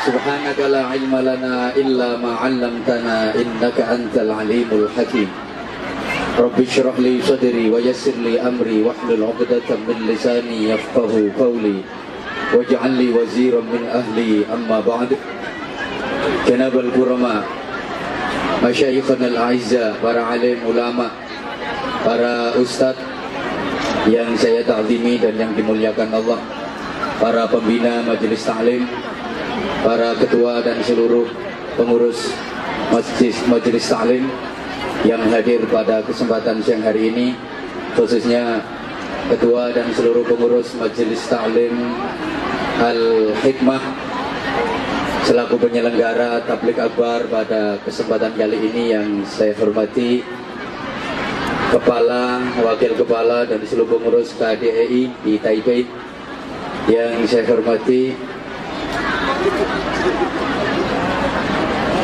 Subhanaka la ilma lana illa ma 'allamtana innaka antal alimul hakim. Rabbi shrah li sadri wa yassir li amri wahlul 'uqdatam min lisani yafqahu qawli waj'al li waziran min ahli amma ba'd. Janabal kurama, masyayikhana al-a'izza, para alim ulama, para ustadz yang saya ta'zimi dan yang dimuliakan Allah, para pembina majelis ta'lim, para ketua dan seluruh pengurus majelis ta'lim yang hadir pada kesempatan siang hari ini, khususnya ketua dan seluruh pengurus majelis ta'lim Al-Hikmah selaku penyelenggara tabligh akbar pada kesempatan kali ini yang saya hormati, kepala, wakil kepala dan seluruh pengurus KDEI di Taipei yang saya hormati,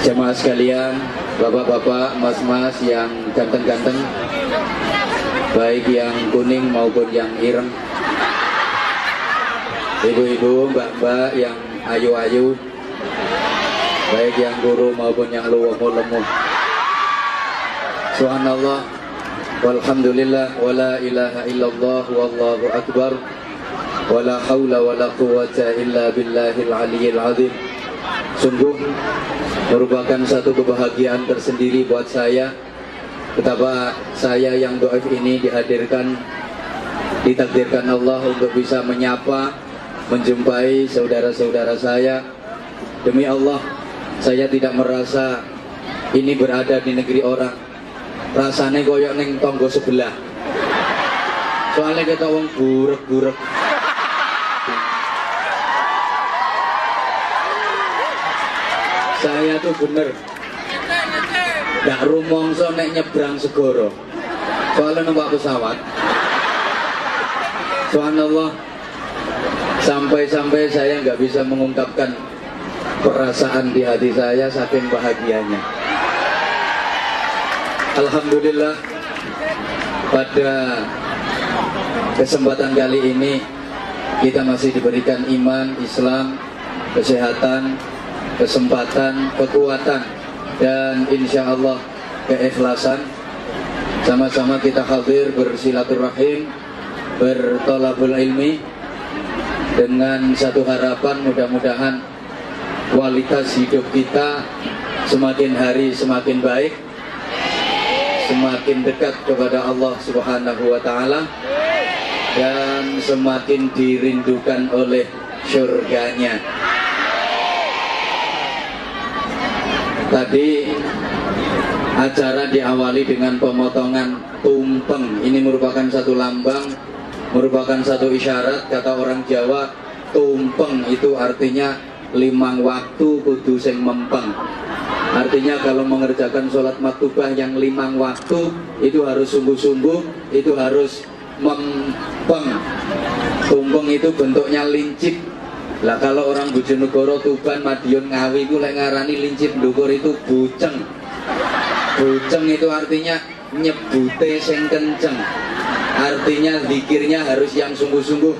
jemaah sekalian, bapak-bapak, mas-mas yang ganteng-ganteng, baik yang kuning maupun yang ireng, ibu-ibu, mbak-mbak yang ayu-ayu, baik yang guru maupun yang lumuh-lumuh. Subhanallah, walhamdulillah, wala ilaha illallah, wallahu akbar, wala hawla wala quwwata illa billahil aliyyil azim. Sungguh merupakan satu kebahagiaan tersendiri buat saya, betapa saya yang dhaif ini ditakdirkan Allah untuk bisa menyapa, menjumpai saudara-saudara saya. Demi Allah, saya tidak merasa ini berada di negeri orang. Rasanya koyok neng tonggo sebelah. Soalnya kita wong burek-burek. Saya tuh bener gak rumongso nek nyebrang segoro. Soalnya numpak pesawat. Subhanallah, sampai-sampai saya nggak bisa mengungkapkan perasaan di hati saya saking bahagianya. Alhamdulillah, pada kesempatan kali ini kita masih diberikan iman, Islam, kesehatan, kesempatan, kekuatan, dan insya Allah keikhlasan. Sama-sama kita hadir bersilaturahim, bertolabul ilmi, dengan satu harapan, mudah-mudahan kualitas hidup kita semakin hari semakin baik, semakin dekat kepada Allah Subhanahu wa ta'ala, dan semakin dirindukan oleh surganya. Tadi acara diawali dengan pemotongan tumpeng. Ini merupakan satu lambang, merupakan satu isyarat. Kata orang Jawa, tumpeng itu artinya limang waktu kudu sing mempeng. Artinya kalau mengerjakan sholat maktubah yang limang waktu itu harus sungguh-sungguh, itu harus mempeng. Tumpeng itu bentuknya lincip. Lah kalau orang Bojonegoro, Tuban, Madiun, Ngawi itu lek ngarani lincip ndukur itu buceng. Buceng itu artinya nyebute sing kenceng. Artinya zikirnya harus yang sungguh-sungguh.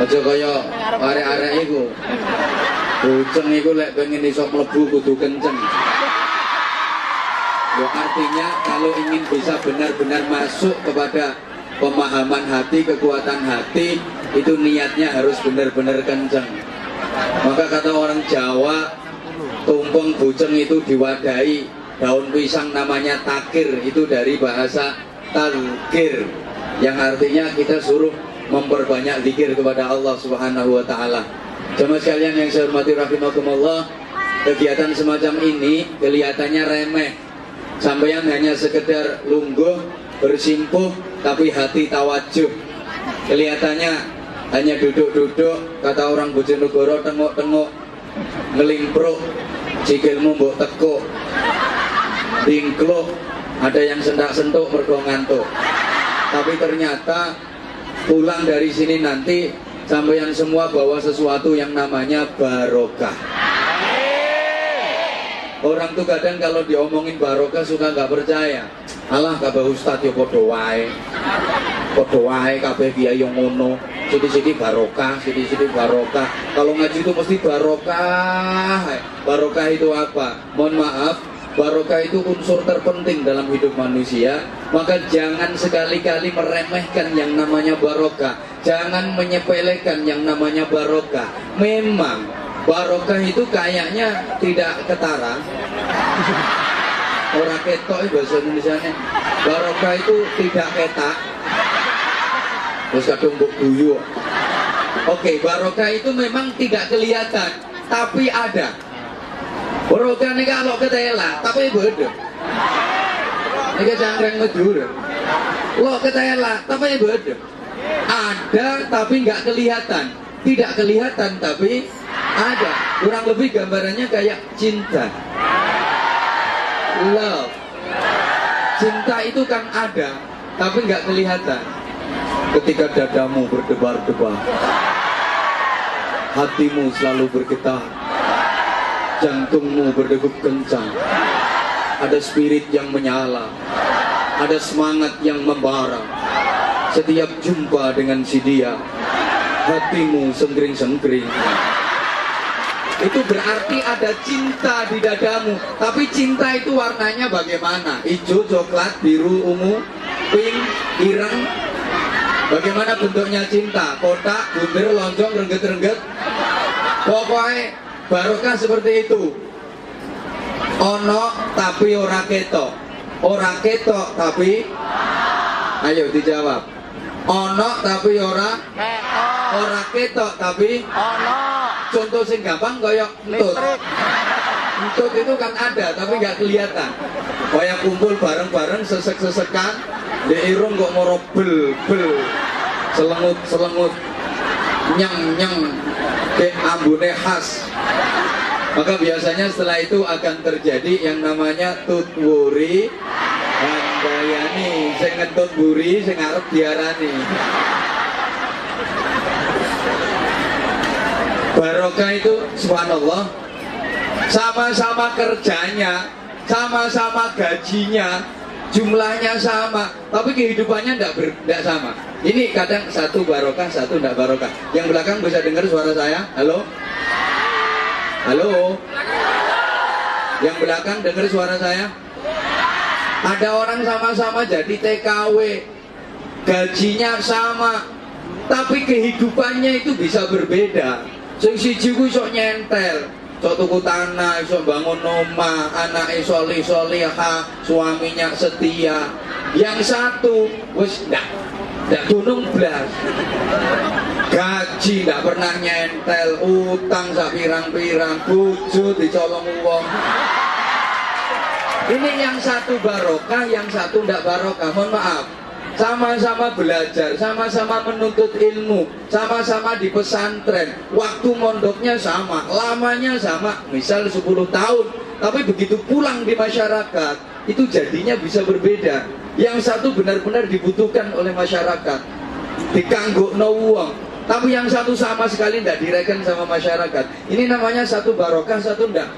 Aja kaya arek-arek iku. Buceng iku lek pengen iso mlebu kudu kenceng. Ya, artinya kalau ingin bisa benar-benar masuk kepada pemahaman hati, kekuatan hati, itu niatnya harus benar-benar kenceng. Maka kata orang Jawa, tumpeng buceng itu diwadahi daun pisang namanya takir. Itu dari bahasa talkir, yang artinya kita suruh memperbanyak zikir kepada Allah Subhanahu wa ta'ala. Jemaah sekalian yang saya hormati rahimakumullah, kegiatan semacam ini kelihatannya remeh. Sampeyan hanya sekedar lungguh, bersimpuh, tapi hati tawajuh. Kelihatannya hanya duduk-duduk, kata orang Bojonegoro, tengok-tengok, ngelimpruk, sikilmu mbok tekuk, tingkluk, ada yang sentak-sentuk mergo ngantuk. Tapi ternyata pulang dari sini nanti sampeyan semua bawa sesuatu yang namanya barokah. Orang tuh kadang kalau diomongin barokah suka nggak percaya. Alah kabeh ustaz yo padha wae. Padha wae kabeh kiai yo ngono. Sidi-sidi barokah, sidi-sidi barokah. Kalau ngaji itu mesti barokah. Barokah itu apa? Mohon maaf, barokah itu unsur terpenting dalam hidup manusia. Maka jangan sekali-kali meremehkan yang namanya barokah. Jangan menyepelekan yang namanya barokah. Memang barokah itu kayaknya tidak ketara. Orang ketok bahasa Indonesianya. Barokah itu tidak ketak. Terus kadung mbok guyu. Oke, barokah itu memang tidak kelihatan, tapi ada. Barokah ini kalau ketela, tapi beda. Ini cangkreng medur. Lo ketela, tapi beda. Ada, tapi nggak kelihatan. Tidak kelihatan, tapi ada. Kurang lebih gambarannya kayak cinta. Love. Cinta itu kan ada, tapi nggak kelihatan. Ketika dadamu berdebar-debar, hatimu selalu bergetar, jantungmu berdegup kencang, ada spirit yang menyala, ada semangat yang membara. Setiap jumpa dengan si dia, hatimu senggering-senggering. Itu berarti ada cinta di dadamu. Tapi cinta itu warnanya bagaimana? Hijau, coklat, biru, ungu, pink, ireng. Bagaimana bentuknya cinta? Kotak, bunder, lonjong, rengget-rengget. Pokoknya barokah seperti itu. Ono tapi ora ketok. Ora ketok tapi, ayo dijawab. Ono tapi ora ketok tapi ono. Contoh sing gampang koyok entut. Entut itu kan ada tapi nggak kelihatan. Kayak kumpul bareng-bareng sesek-sesekan, di irung kok moro bel, selengut, nyeng, ke ambune khas. Maka biasanya setelah itu akan terjadi yang namanya tutwuri handayani, sing ngentut buri, sing arep diarani. Barokah itu subhanallah, sama-sama kerjanya, sama-sama gajinya, jumlahnya sama, tapi kehidupannya tidak sama. Ini kadang satu barokah, satu tidak barokah. Yang belakang bisa dengar suara saya? Halo? Halo? Yang belakang dengar suara saya? Ada orang sama-sama jadi TKW, gajinya sama, tapi kehidupannya itu bisa berbeda. Sing siji ku iso nyentel, iso tuku tanah, iso bangun omah, anake solih-solihah, suaminya setia. Yang satu wis ndak gunung blas. Gaji ndak pernah nyentel, utang sak pirang-pirang, bojo dicolong wong. Ini yang satu barokah, yang satu ndak barokah. Mohon maaf. Sama-sama belajar, sama-sama menuntut ilmu, sama-sama di pesantren, waktu mondoknya sama, lamanya sama, misal 10 tahun, tapi begitu pulang di masyarakat, itu jadinya bisa berbeda. Yang satu benar-benar dibutuhkan oleh masyarakat, dikanggokno wong, tapi yang satu sama sekali tidak direken sama masyarakat. Ini namanya satu barokah, satu ndak.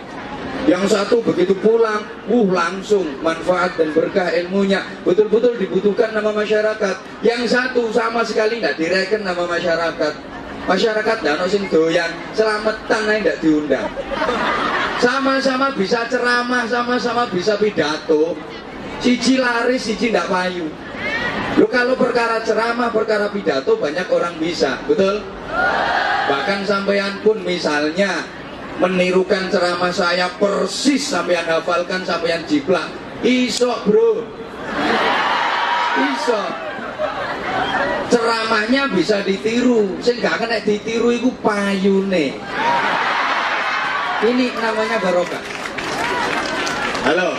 Yang satu begitu pulang, langsung manfaat dan berkah ilmunya, betul-betul dibutuhkan nama masyarakat. Yang satu sama sekali tidak direken nama masyarakat. Masyarakat tidak ada sing doyan, selamatan aja tidak diundang. Sama-sama bisa ceramah, sama-sama bisa pidato. Siji laris, siji tidak payu. Loh, kalau perkara ceramah, perkara pidato banyak orang bisa, betul? Bahkan sampean pun misalnya menirukan ceramah saya persis, sampean hafalkan, sampean jiplak, iso bro, iso. Ceramahnya bisa ditiru, sing gak kena ditiru itu payune. Ini namanya barokah. Halo.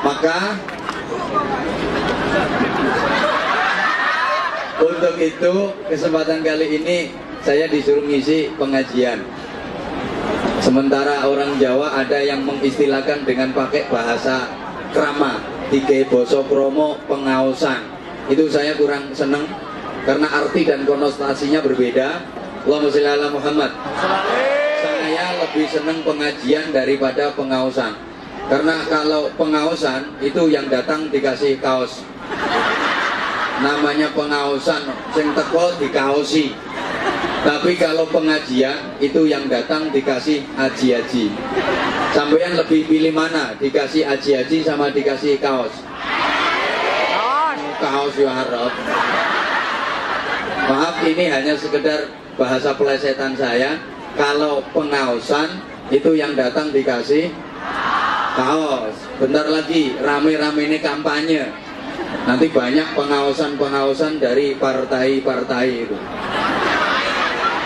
Maka untuk itu kesempatan kali ini saya disuruh ngisi pengajian. Sementara orang Jawa ada yang mengistilahkan dengan pakai bahasa krama, tiga boso kromo pengaosan. Itu saya kurang seneng karena arti dan konotasinya berbeda. Allahumma sholli ala Muhammad. Saya lebih seneng pengajian daripada pengaosan. Karena kalau pengaosan itu yang datang dikasih kaos. namanya pengaosan sing teko dikaosi. Tapi kalau pengajian itu yang datang dikasih aji-aji. Sampeyan lebih pilih mana? Dikasih aji-aji sama dikasih kaos? Kaos ya harap. Maaf, ini hanya sekedar bahasa pelesetan saya. Kalau pengaosan itu yang datang dikasih kaos. Bentar lagi rame-rame ini kampanye. Nanti banyak pengaosan-pengaosan dari partai-partai itu.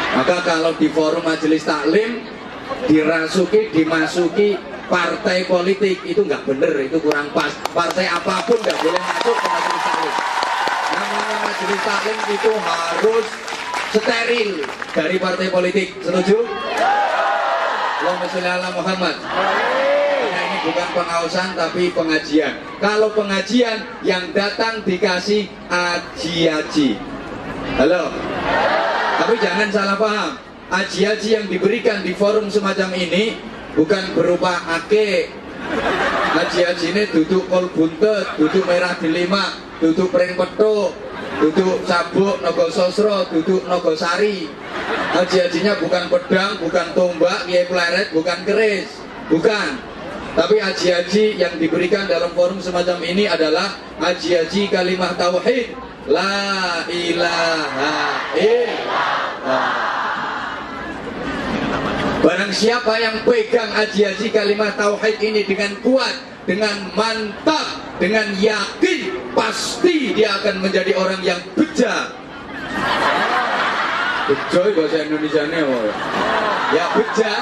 Maka kalau di forum majelis taklim dimasuki partai politik itu nggak bener, itu kurang pas. Partai apapun nggak boleh masuk ke majelis taklim. Namanya majelis taklim itu harus steril dari partai politik. Setuju? Allahumma sholli ala Muhammad. Karena ini bukan pengawasan tapi pengajian. Kalau pengajian yang datang dikasih aji-aji. Halo? Tapi jangan salah paham. Aji-aji yang diberikan di forum semacam ini bukan berupa ake. Aji-aji ini duduk kol buntet, duduk merah delima, duduk pring petuk, duduk sabuk nogo sosro, duduk nogo sari. Aji-ajinya bukan pedang, bukan tombak, kiai pleret, bukan keris, bukan. Tapi aji-aji yang diberikan dalam forum semacam ini adalah aji-aji kalimat tauhid. La ilaha illallah. Barang siapa yang pegang aji-aji kalimat tauhid ini dengan kuat, dengan mantap, dengan yakin, pasti dia akan menjadi orang yang beja. Beja bahasa Indonesianya ya, beja,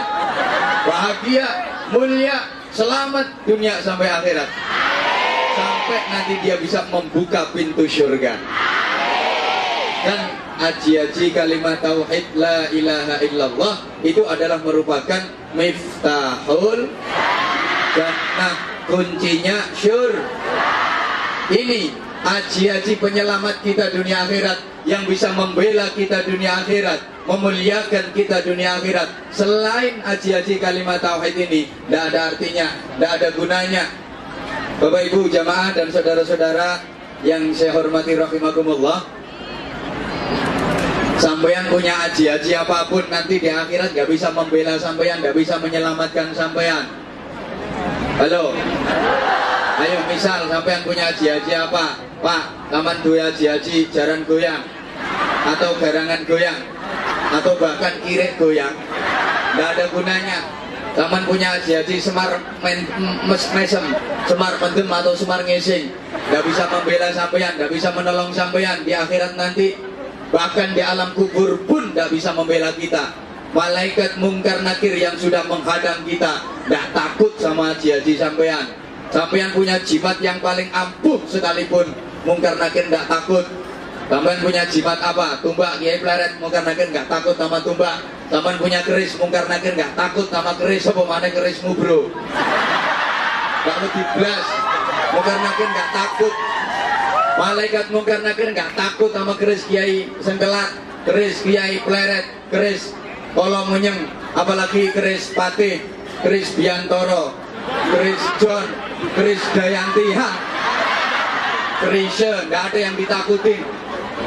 bahagia, mulia, selamat dunia sampai akhirat. Sampai nanti dia bisa membuka pintu surga. Dan aji-aji kalimat tauhid la ilaha illallah itu adalah merupakan miftahul jannah, kuncinya syurga. Ini aji-aji penyelamat kita dunia akhirat, yang bisa membela kita dunia akhirat, memuliakan kita dunia akhirat. Selain aji-aji kalimat tauhid ini tidak ada artinya, tidak ada gunanya. Bapak Ibu jamaah dan saudara-saudara yang saya hormati rahimakumullah, sampeyan punya aji-aji apapun nanti di akhirat gak bisa membela sampeyan, gak bisa menyelamatkan sampeyan. Halo? Ayo misal sampeyan punya aji-aji apa? Pak, taman dua aji-aji jaran goyang, atau garangan goyang, atau bahkan kirek goyang, gak ada gunanya. Taman punya aji-aji semar mesem, semar pendem atau semar ngesing, gak bisa membela sampeyan, gak bisa menolong sampeyan di akhirat nanti. Bahkan di alam kubur pun gak bisa membela kita. Malaikat mungkar nakir yang sudah menghadang kita gak takut sama aji-aji sampeyan. Sampeyan punya jimat yang paling ampuh sekalipun, mungkar nakir gak takut. Sampeyan punya jimat apa? Tumbak, kiai pleret, mungkar nakir gak takut sama tumbak. Sampeyan punya keris, mungkar nakir gak takut sama keris. Apa mana kerismu bro? Gak lebih blas, mungkar nakir gak takut. Malaikat mungkar nakir gak takut sama keris kiai sengkelat, keris kiai pleret, keris kolong menyeng, apalagi keris patih, keris biantoro, keris John, keris Dayantiha, kerisnya gak ada yang ditakutin.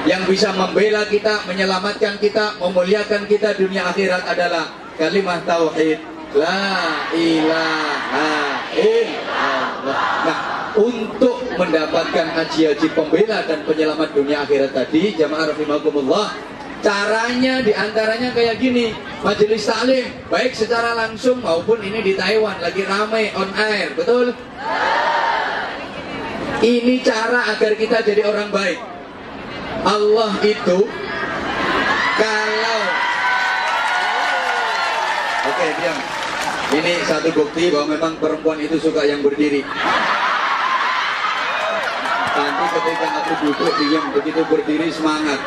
Yang bisa membela kita, menyelamatkan kita, memuliakan kita dunia akhirat adalah kalimat tauhid la ilaha illallah. Nah, untuk mendapatkan haji-haji pembela dan penyelamat dunia akhirat tadi, jamaah rahimakumullah, caranya diantaranya kayak gini. Majelis taklim baik secara langsung maupun ini di Taiwan lagi ramai on air, betul? Ini cara agar kita jadi orang baik. Allah itu kalau oke, diam. Ini satu bukti bahwa memang perempuan itu suka yang berdiri. Nanti ketika aku duduk diam, begitu berdiri semangat.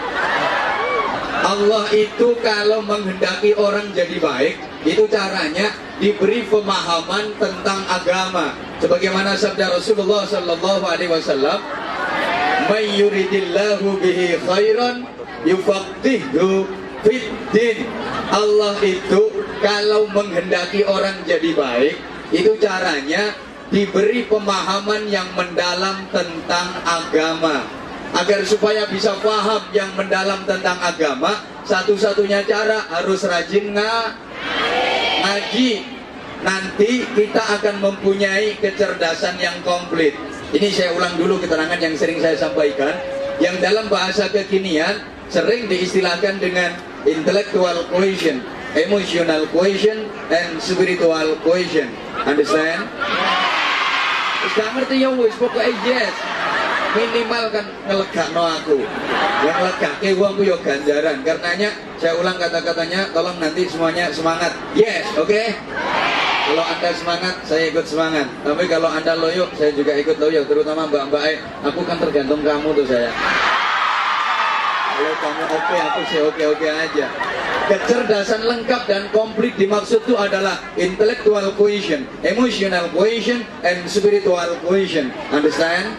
Allah itu kalau menghendaki orang jadi baik, itu caranya diberi pemahaman tentang agama. Sebagaimana sabda Rasulullah sallallahu alaihi wasallam, "May yuridillahu bihi khairan yufaqihu fiddin." Allah itu kalau menghendaki orang jadi baik, itu caranya diberi pemahaman yang mendalam tentang agama. Agar supaya bisa paham yang mendalam tentang agama, satu-satunya cara harus rajin ngaji. Nanti kita akan mempunyai kecerdasan yang komplit. Ini saya ulang dulu keterangan yang sering saya sampaikan, yang dalam bahasa kekinian sering diistilahkan dengan intellectual quotient, emotional quotient, and spiritual quotient. Understand? Gak ngerti ya wis, pokoknya yes. Minimal kan ngelegakno aku. Yang ngelegake wong ku yo ganjaran. Karenanya saya ulang kata-katanya, tolong nanti semuanya semangat. Yes, oke? Kalau Anda semangat, saya ikut semangat. Tapi kalau Anda loyo, saya juga ikut loyo. Terutama mbak-mbak, aku kan tergantung kamu tuh saya. Kalau kamu oke, aku sih oke-oke aja. Kecerdasan lengkap dan komplit dimaksud itu adalah intellectual quotient, emotional quotient, and spiritual quotient. Understand?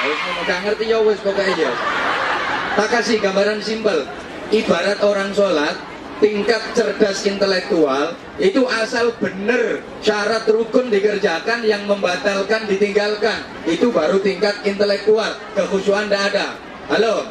Harus gak ngerti ya wes pokoknya ya. Tak kasih gambaran simpel. Ibarat orang sholat, tingkat cerdas intelektual itu asal bener syarat rukun dikerjakan, yang membatalkan ditinggalkan, itu baru tingkat intelektual. Kekhusyuan tidak ada. Halo.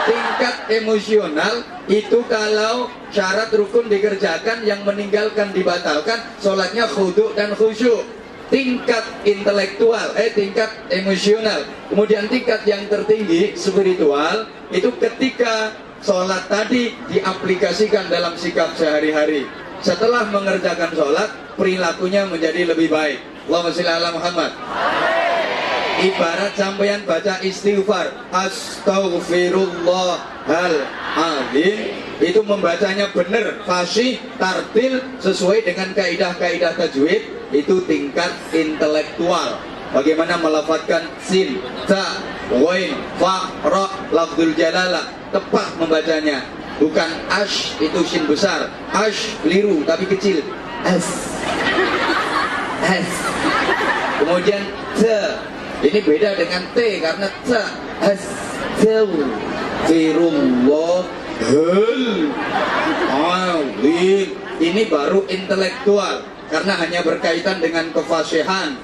Tingkat emosional itu kalau syarat rukun dikerjakan, yang meninggalkan dibatalkan, sholatnya khudu dan khusyuk. Tingkat intelektual, tingkat emosional. Kemudian tingkat yang tertinggi spiritual itu ketika sholat tadi diaplikasikan dalam sikap sehari-hari. Setelah mengerjakan sholat, perilakunya menjadi lebih baik. Allahumma sholli ala Muhammad. Ibarat sampeyan baca istighfar, astaghfirullahaladzim, itu membacanya benar, fasih, tartil, sesuai dengan kaidah-kaidah tajwid, itu tingkat intelektual. Bagaimana melafadzkan sin, ta, wain, fa, ra, lafzul jalalah, tepat membacanya. Bukan ash, itu sin besar, ash keliru tapi kecil, as. Kemudian te, ini beda dengan T karena T, astaghfirullahaladzim. Ini baru intelektual karena hanya berkaitan dengan kefasihan,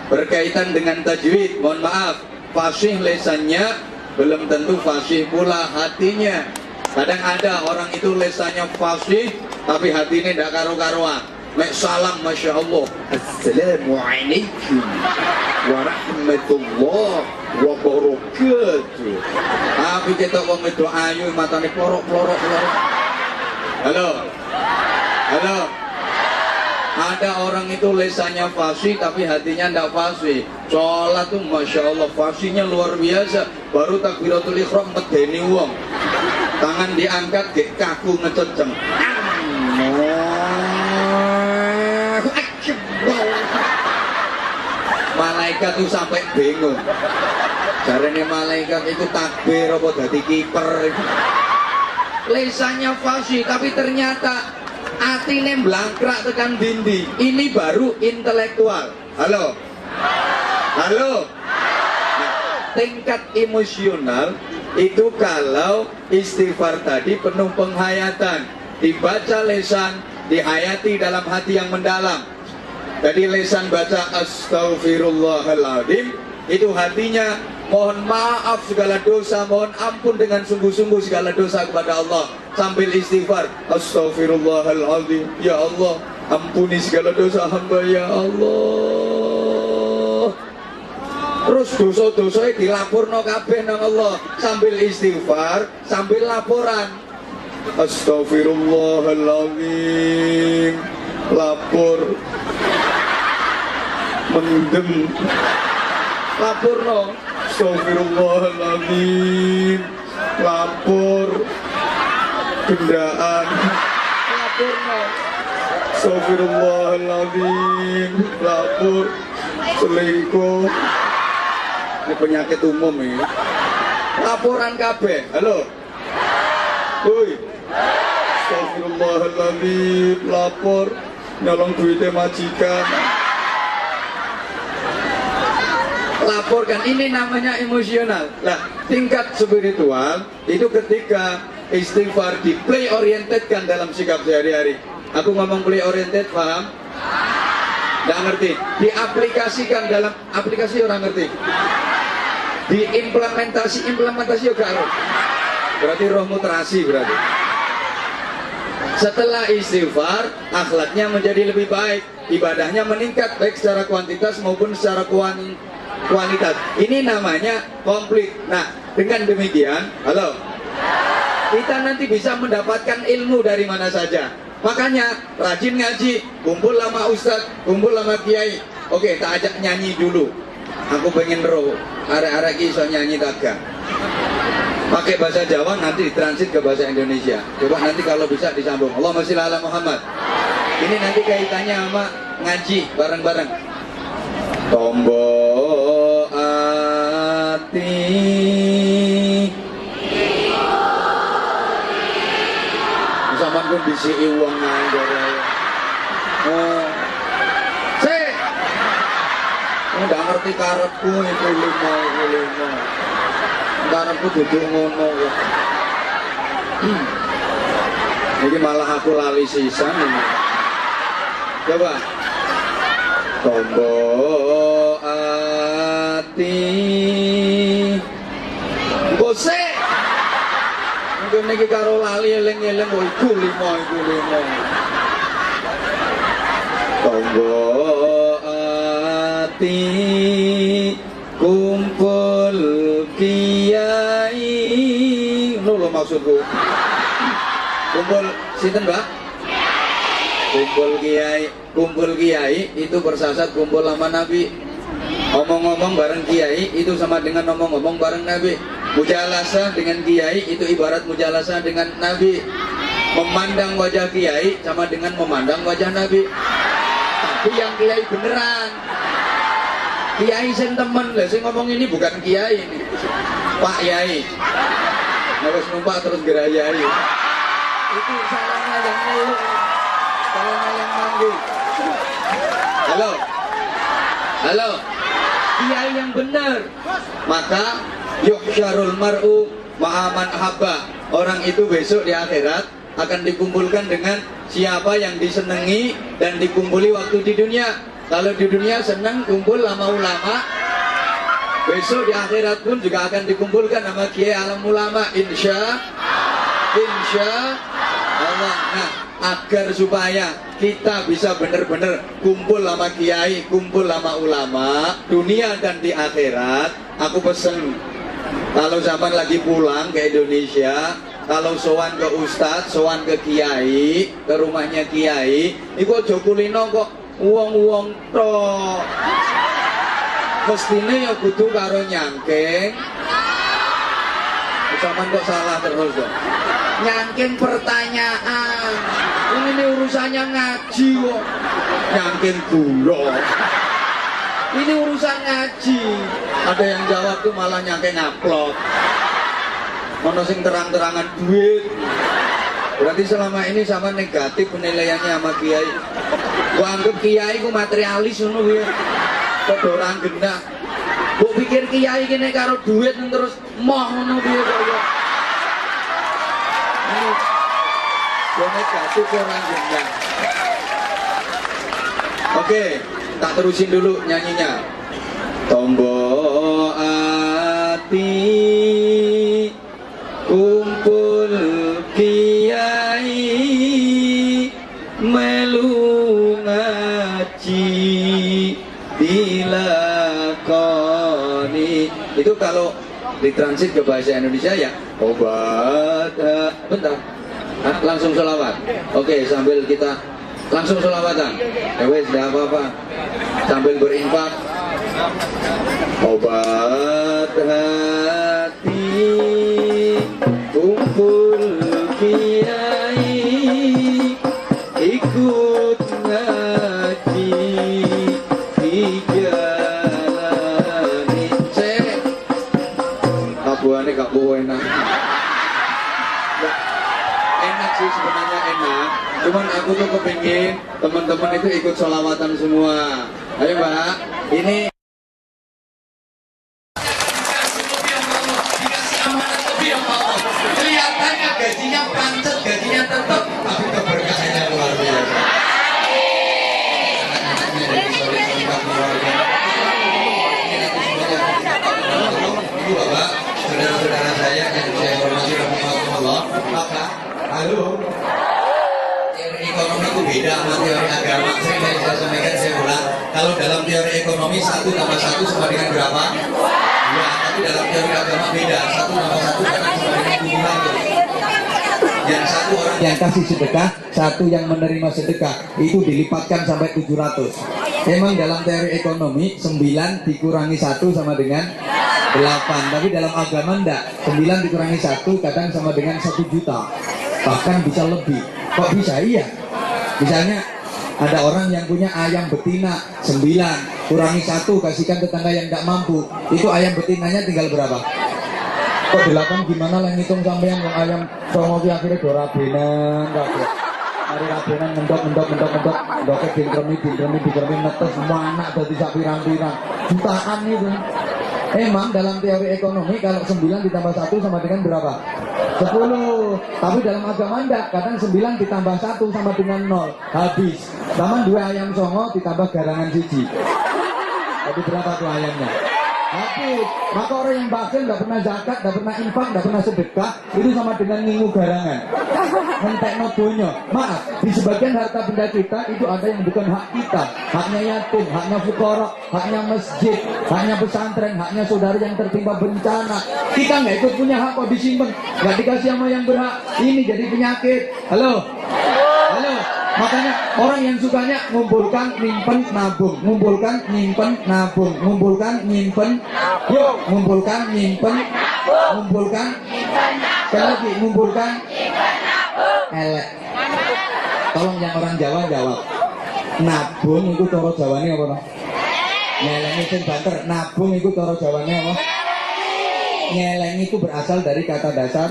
berkaitan dengan tajwid. Mohon maaf, fasih lesannya belum tentu fasih pula hatinya. Kadang ada orang itu lesannya fasih tapi hatinya tidak karu-karuan. Mek salam, masya Allah, assalamualaikum warahmatullah wabarakatuh. Tapi kita wong itu ayu matane plorok. Halo. Ada orang itu lesannya fasih tapi hatinya tidak fasih. Sholat tuh masya Allah fasihnya luar biasa. Baru takbiratul ihram medeni wong. Tangan diangkat gek kaku ngececeng. Malaikat tuh sampai bingung. Jarene malaikat itu takbir apa dadi kiper. Lesannya fasih tapi ternyata atine blangkrak tekan dindi. Ini baru intelektual. Halo. Nah, tingkat emosional itu kalau istighfar tadi penuh penghayatan, dibaca lesan, dihayati dalam hati yang mendalam. Jadi lesan baca astaghfirullahaladzim, itu hatinya mohon maaf segala dosa, mohon ampun dengan sungguh-sungguh segala dosa kepada Allah. Sambil istighfar, astaghfirullahaladzim, ya Allah ampuni segala dosa hamba ya Allah. Terus dosa-dosanya dilapurno kabeh nang Allah. Sambil istighfar, sambil laporan, astaghfirullahaladzim, lapor, mendem, lapurno, astaghfirullahaladzim, lapor, gendaan, lapurno, astaghfirullahaladzim, lapor, selingkuh. Ini penyakit umum ini. Laporan kabeh. Halo. Woi. Astagfirullahaladzim, lapor nyolong duitnya majikan. Laporkan, ini namanya emosional. Nah, tingkat spiritual itu ketika istighfar di play oriented kan dalam sikap sehari-hari. Aku ngomong play oriented, paham? Nggak ngerti. Diaplikasikan dalam aplikasi, orang ngerti. Implementasi juga loh. Berarti rohmu terasi berarti. Setelah istighfar, akhlaknya menjadi lebih baik, ibadahnya meningkat baik secara kuantitas maupun secara kualitas. Ini namanya komplit. Nah, dengan demikian, halo, kita nanti bisa mendapatkan ilmu dari mana saja. Makanya rajin ngaji, kumpul sama ustadz, kumpul sama kiai. Oke, tak ajak nyanyi dulu. Aku pengen roh, arek-arek iso nyanyi taga. Pakai bahasa Jawa nanti ditransit ke bahasa Indonesia. Coba nanti kalau bisa disambung. Allahumma sholli ala Muhammad. Ini nanti kaitannya sama ngaji bareng-bareng. Tombo ati sampean pun disiki wong nganggur. Nggak ngerti karepku itu lima. Karepku duduk ngono. Jadi malah aku lali sisan ini. Coba. Tombo ati bose. Mungkin niki karo lali eling-eling iku lima. Tombo ati kumpul kiai. Ngono lho maksudku. Kumpul sinten, Mbak? Kumpul kiai itu bersasat kumpul sama Nabi. Omong-omong bareng kiai itu sama dengan omong-omong bareng Nabi. Mujalasah dengan kiai itu ibarat mujalasah dengan Nabi. Memandang wajah kiai sama dengan memandang wajah Nabi. Tapi yang kiai beneran. Kiai sing temen, lah sing ngomong ini bukan kiai ini. Pak Yai. Harus numpak terus gerayai. Itu salahnya yang ngeluh. Salahnya yang manggil. Halo. Kiai yang benar. Maka yuhsyarul mar'u ma'aman habba. Orang itu besok di akhirat akan dikumpulkan dengan siapa yang disenangi dan dikumpuli waktu di dunia. Kalau di dunia senang kumpul sama ulama, besok di akhirat pun juga akan dikumpulkan sama kiai alam ulama, insya Allah. Nah, agar supaya kita bisa benar-benar kumpul sama kiai, kumpul sama ulama, dunia dan di akhirat, aku pesen kalau zaman lagi pulang ke Indonesia, kalau sowan ke ustadz, sowan ke kiai, ke rumahnya kiai, iku aja kulino kok uang tok. Mestine ya kudu karo nyangking. Sampeyan kok salah terus kok. Nyangking pertanyaan. Ini urusannya ngaji kok. Nyangking gula. Ini urusan ngaji. Ada yang jawab tuh malah nyangking upload. Ono sing terang-terangan duit. Berarti selama ini sama negatif penilaiannya sama kiai. Gua anggap kiai ku materialis ngono kuwi. Kok orang genah. Mbok pikir kiai kene karo duit terus moh ngono piye kok ya. Ini gua negatif orang genah. Oke, tak terusin dulu nyanyinya. Tombo ati kumpul kiai melu ngaji dilakoni. Itu kalau ditransit ke bahasa Indonesia ya obat. Bentar, langsung sholawat. Oke, sambil kita langsung sholawatan. Wes, tidak apa-apa. Sambil berinfak. Obat hati kumpul kiai ikut ngaji dijalani. Kabuane gak enak. Enak sih sebenarnya enak. Cuman aku tuh kepingin teman-teman itu ikut sholawatan semua. Ayo Mbak, ini kelihatannya gajinya pancet, gajinya tetap, tapi keberkahannya luar biasa. Halo. Teori ekonomi itu beda sama teori agama. Saya sampaikan, saya ulang. Kalau dalam teori ekonomi 1 tambah 1 sama dengan berapa? 2. Tapi dalam teori agama beda. 1 tambah 1 sama dengan 700. Yang satu orang yang kasih sedekah, satu yang menerima sedekah, itu dilipatkan sampai 700. Memang dalam teori ekonomi 9 dikurangi 1 sama dengan 8. Tapi dalam agama enggak. 9 dikurangi 1 kadang sama dengan 1 juta. Bahkan bisa lebih. Kok bisa? Iya. Misalnya ada orang yang punya ayam betina 9 kurangi 1 kasihkan tetangga yang tidak mampu, itu ayam betinanya tinggal berapa? Kok 8 gimana lah ngitung sampean yang ayam songo ki akhirnya do rabenan kabeh. Mari rabenan mendok ndoke dintremi netes semua anak dadi sak pirang-pirang. Jutaan itu. Emang dalam teori ekonomi kalau 9 ditambah 1 sama dengan berapa? 10. Tapi dalam agama enggak, kadang 9 ditambah 1 sama dengan 0. Habis. Zaman 2 ayam songo ditambah garangan siji. Jadi berapa tuh ayamnya? Habis. Maka orang yang bakhil nggak pernah zakat, nggak pernah infak, nggak pernah sedekah, itu sama dengan ngingu garangan. Mentekno donya. Maaf, di sebagian harta benda kita itu ada yang bukan hak kita. Haknya yatim, haknya fukara, haknya masjid, haknya pesantren, haknya saudara yang tertimpa bencana. Kita nggak ikut punya hak kok disimpan, nggak dikasih sama yang berhak. Ini jadi penyakit. Halo. Makanya orang yang sukanya ngumpulkan, nyimpen, nabung, ngumpulkan, nyimpen, nabung, ngumpulkan, nyimpen, yuk, ngumpulkan, nyimpen, ngumpulkan, sekali lagi, ngumpulkan, elek. Tolong yang orang Jawa jawab. Nabung itu cara Jawane apa no? Nyelengi sing banter. Nabung itu cara Jawane apa? Nyelengi itu berasal dari kata dasar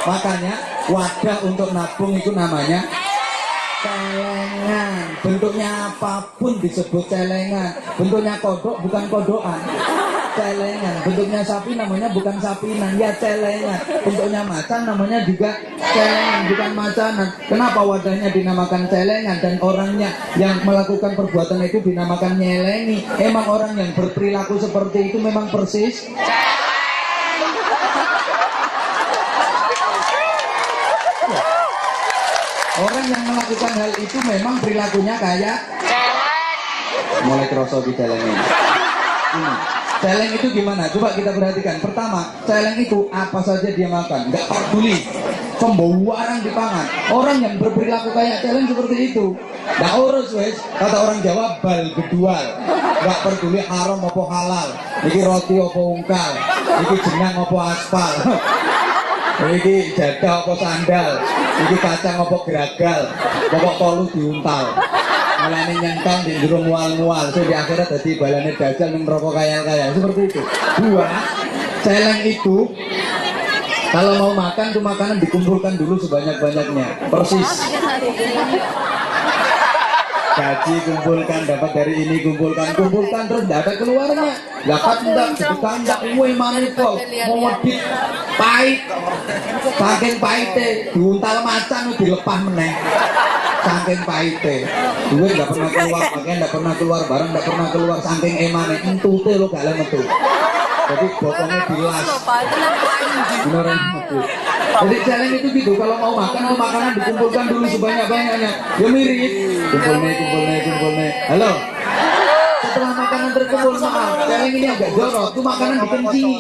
makanya wadah untuk nabung itu namanya celengan. Bentuknya apapun disebut celengan. Bentuknya kodok bukan kodokan, celengan. Bentuknya sapi namanya bukan sapinan, ya celengan. Bentuknya macan namanya juga celengan, bukan macanan. Kenapa wadahnya dinamakan celengan dan orangnya yang melakukan perbuatan itu dinamakan nyelengi? Emang orang yang berperilaku seperti itu memang persis orang yang melakukan hal itu memang perilakunya kayak mulai kerosok di celeng ini. Celeng itu gimana? Coba kita perhatikan. Pertama, celeng itu apa saja dia makan, nggak peduli. Pembawaran di pangan. Orang yang berperilaku kayak celeng seperti itu, nggak urus wes. Kata orang Jawa bal gedual, nggak peduli haram apa halal. Iki roti apa ungkal, iki jenang apa aspal. Iki jadah apa sandal, iki kacang apa geragal, pokok tolu diuntal. Mulane nyentang di jero mual-mual, so di akhirat dadi balane dajal ning neraka kaya-kaya. Seperti itu. 2, celeng itu kalau mau makan tuh makanan dikumpulkan dulu sebanyak-banyaknya. Persis. Gaji kumpulkan, dapat dari ini kumpulkan terus tidak ada keluarnya. Zakat enggak, sedekah enggak, uwe manipul, mau medit, pahit, saking pahite, diuntal macan dilepah meneh, saking pahite, duit nggak pernah keluar, pakaian nggak pernah keluar, barang nggak pernah keluar, saking emane, entute lo gak metu. Jadi botolnya dilas, beneran metu. Jadi celeng itu gitu, kalau mau makan tuh makanan dikumpulkan dulu sebanyak-banyaknya. Ya mirip, kumpulnya. Halo. Setelah makanan terkumpul, maaf, celeng ini agak jorok, tuh makanan dikencingi.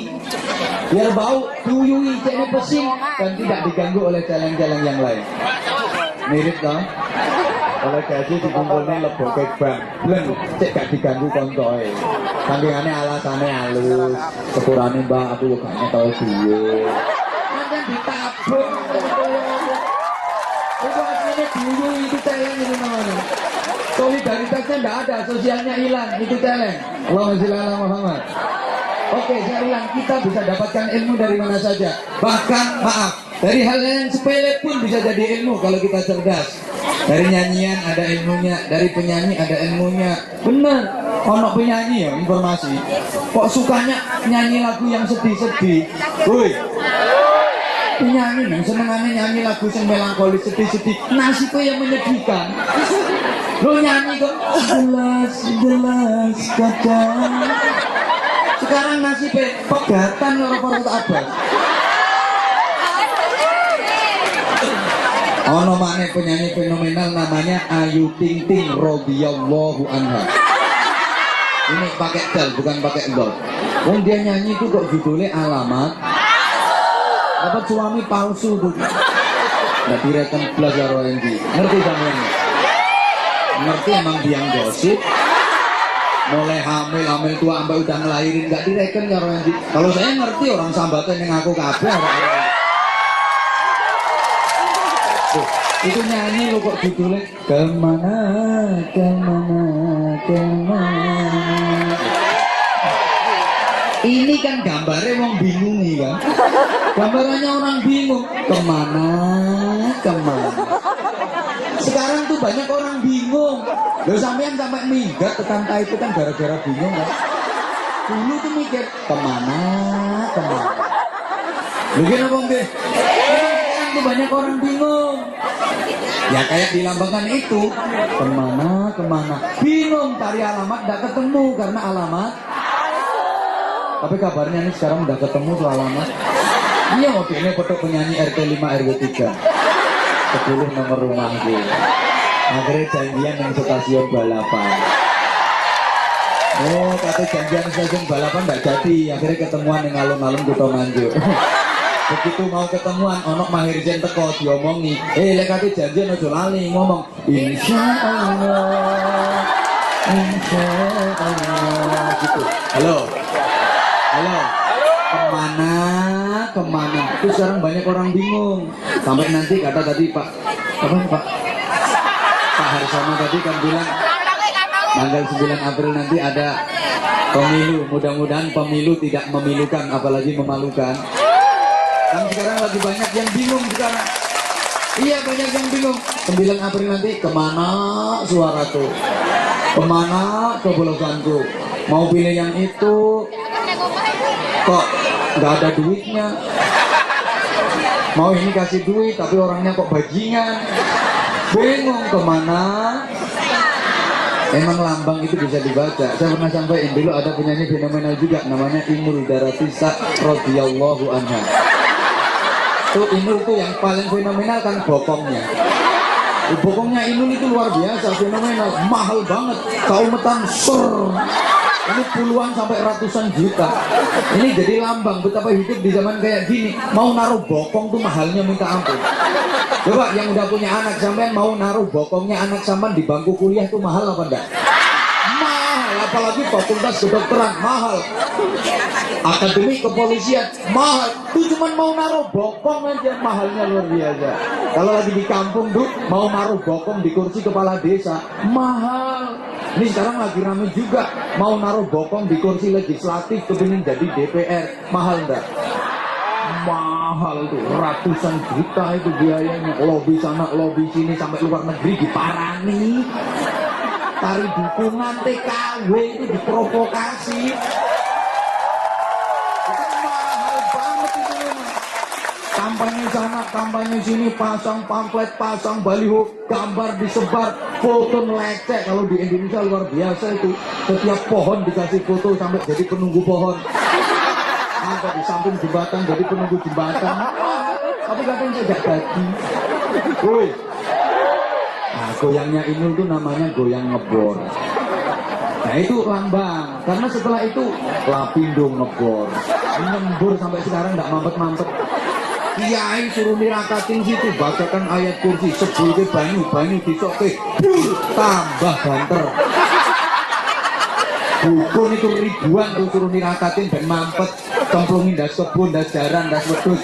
Biar bau, diuyui, ceknya pesing, dan tidak diganggu oleh celeng-celeng yang lain. Mirip dong. Oleh gaji dikumpulnya leboke bang, belum cek gak diganggu kontoe. Sampingannya alasannya halus, sepurane mbak aku juga gak tau duwe. Nanti ditabung. Itu aslinya dulu itu celeng itu namanya. Solidaritasnya enggak ada, sosialnya hilang, itu celeng. Allahumma sholli ala Muhammad. Oke, saya ulang, kita bisa dapatkan ilmu dari mana saja. Bahkan, maaf, dari hal yang sepele pun bisa jadi ilmu kalau kita cerdas. Dari nyanyian ada ilmunya, dari penyanyi ada ilmunya. Bener, ono penyanyi ya informasi. Kok sukanya nyanyi lagu yang sedih-sedih? Woi, penyanyi yang senengannya nyanyi lagu yang melankolis sedih-sedih. Nasibnya yang menyedihkan. Lo nyanyi kok jelas kaca. Sekarang nasibnya pegatan karo Faruk Abbas. Ono maneh penyanyi fenomenal namanya Ayu Ting Ting radhiyallahu anha. Ini pakai dal bukan pakai dot. Wong dia nyanyi itu kok judulnya Alamat. Dapat suami palsu tuh. Nggak direkam belas ya Roendi. Ngerti sampean? Ngerti emang biang gosip. Mulai hamil tua sampai udah ngelahirin nggak direken ya Roendi. Kalau saya ngerti orang sambatan yang aku kabeh. Itu nyanyi lo kok judulnya kemana. Ini kan gambarnya wong bingung nih kan. Gambarannya orang bingung kemana. Sekarang tuh banyak orang bingung. Loh sampean sampai minggat ke tangka itu kan gara-gara bingung kan. Dulu tuh mikir kemana. Begini apa deh? Sekarang tuh banyak orang bingung. Ya kayak dilambangkan itu kemana. Bingung cari alamat gak ketemu karena alamat. Tapi kabarnya ini sekarang udah ketemu soal alamat. Iya mobilnya foto penyanyi RT 5 RW 3 10 nomor rumahku. Akhirnya janjian yang stasiun balapan. Oh kata janjian stasiun balapan gak jadi. Akhirnya ketemuan yang alun-alun Kutomanjo. Begitu mau ketemuan onok Mahirjen teko diomongi lek kate janjian aja lali ngomong insyaallah gitu. Halo kemana itu sekarang banyak orang bingung sampai nanti kata tadi Pak Harsono tadi kan bilang tanggal 9 April nanti ada pemilu, mudah-mudahan pemilu tidak memilukan apalagi memalukan. Kan sekarang lagi banyak yang bingung sekarang. Iya banyak yang bingung. 9 April nanti kemana suaraku? Kemana coblosanku? Mau pilih yang itu kok nggak ada duitnya. Mau ini kasih duit tapi orangnya kok bajingan. Bingung kemana. Emang lambang itu bisa dibaca. Saya pernah sampaikan dulu ada penyanyi fenomenal juga namanya Inul Daratisa radhiyallahu anha. Tuh Inul tuh yang paling fenomenal kan bokongnya. Bokongnya Inul itu luar biasa fenomenal, mahal banget. Kaumetan sur. Ini puluhan sampai ratusan juta. Ini jadi lambang betapa hidup di zaman kayak gini. Mau naruh bokong tuh mahalnya minta ampun. Coba yang udah punya anak sampean mau naruh bokongnya anak sampean di bangku kuliah tuh mahal apa enggak? Mahal, apalagi fakultas kedokteran mahal. Akademi kepolisian mahal. Tuh cuman mau naruh bokong aja mahalnya luar biasa. Kalau lagi di kampung tuh mau naruh bokong di kursi kepala desa mahal. Ini sekarang lagi rame juga mau naruh bokong di kursi legislatif kepingin jadi DPR mahal enggak? Mahal tuh ratusan juta itu biayanya. Lobby sana lobby sini sampai luar negeri diparani. Tari dukungan TKW itu diprovokasi. Kampanye sana, kampanye sini, pasang pamflet, pasang baliho, gambar disebar, foto lecek. Kalau di Indonesia luar biasa itu. Setiap pohon dikasih foto sampai jadi penunggu pohon. Sampai di samping jembatan jadi penunggu jembatan. Tapi katanya tidak jadi. Woi. Nah, goyangnya Inul itu namanya goyang ngebor. Nah itu lambang. Karena setelah itu Lapindo ngebor. Nyembur sampai sekarang tidak mampet-mampet. Kiai suruh nirakatin situ bacakan ayat kursi sebulke banyu disoke tambah banter. Dukun itu ribuan tuh suruh nirakatin dan mampet cemplungin das kebun, das jaran, das wedus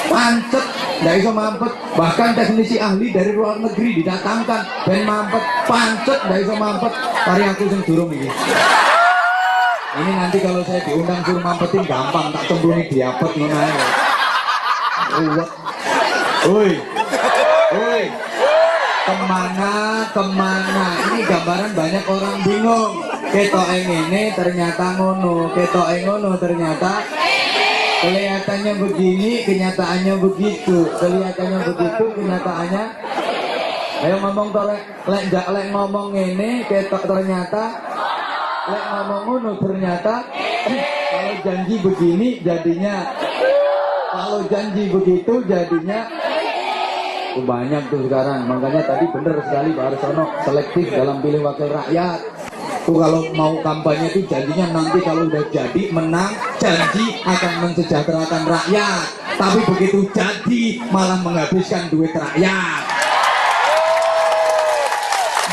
pancet nggak bisa mampet. Bahkan teknisi ahli dari luar negeri didatangkan dan mampet pancet nggak bisa mampet. Tari aku sing durung ini. Ini nanti kalau saya diundang suruh mampetin gampang tak cemplungi diapet ngono ae. Woi, kemana? Ini gambaran banyak orang bingung. Ketok ini ternyata ngono, ketok ngono ternyata kelihatannya begini, kenyataannya begitu. Kelihatannya begitu, kenyataannya. Ayo ngomong tolek, lek ngomong ini, ketok ternyata Lek ngomong ngono ternyata kalau janji begini jadinya, kalau janji begitu jadinya banyak tuh sekarang. Makanya tadi bener sekali Pak Arsono, selektif dalam pilih wakil rakyat. Tuh kalau mau kampanye itu janjinya nanti kalau udah jadi menang janji akan mensejahterakan rakyat, tapi begitu jadi malah menghabiskan duit rakyat.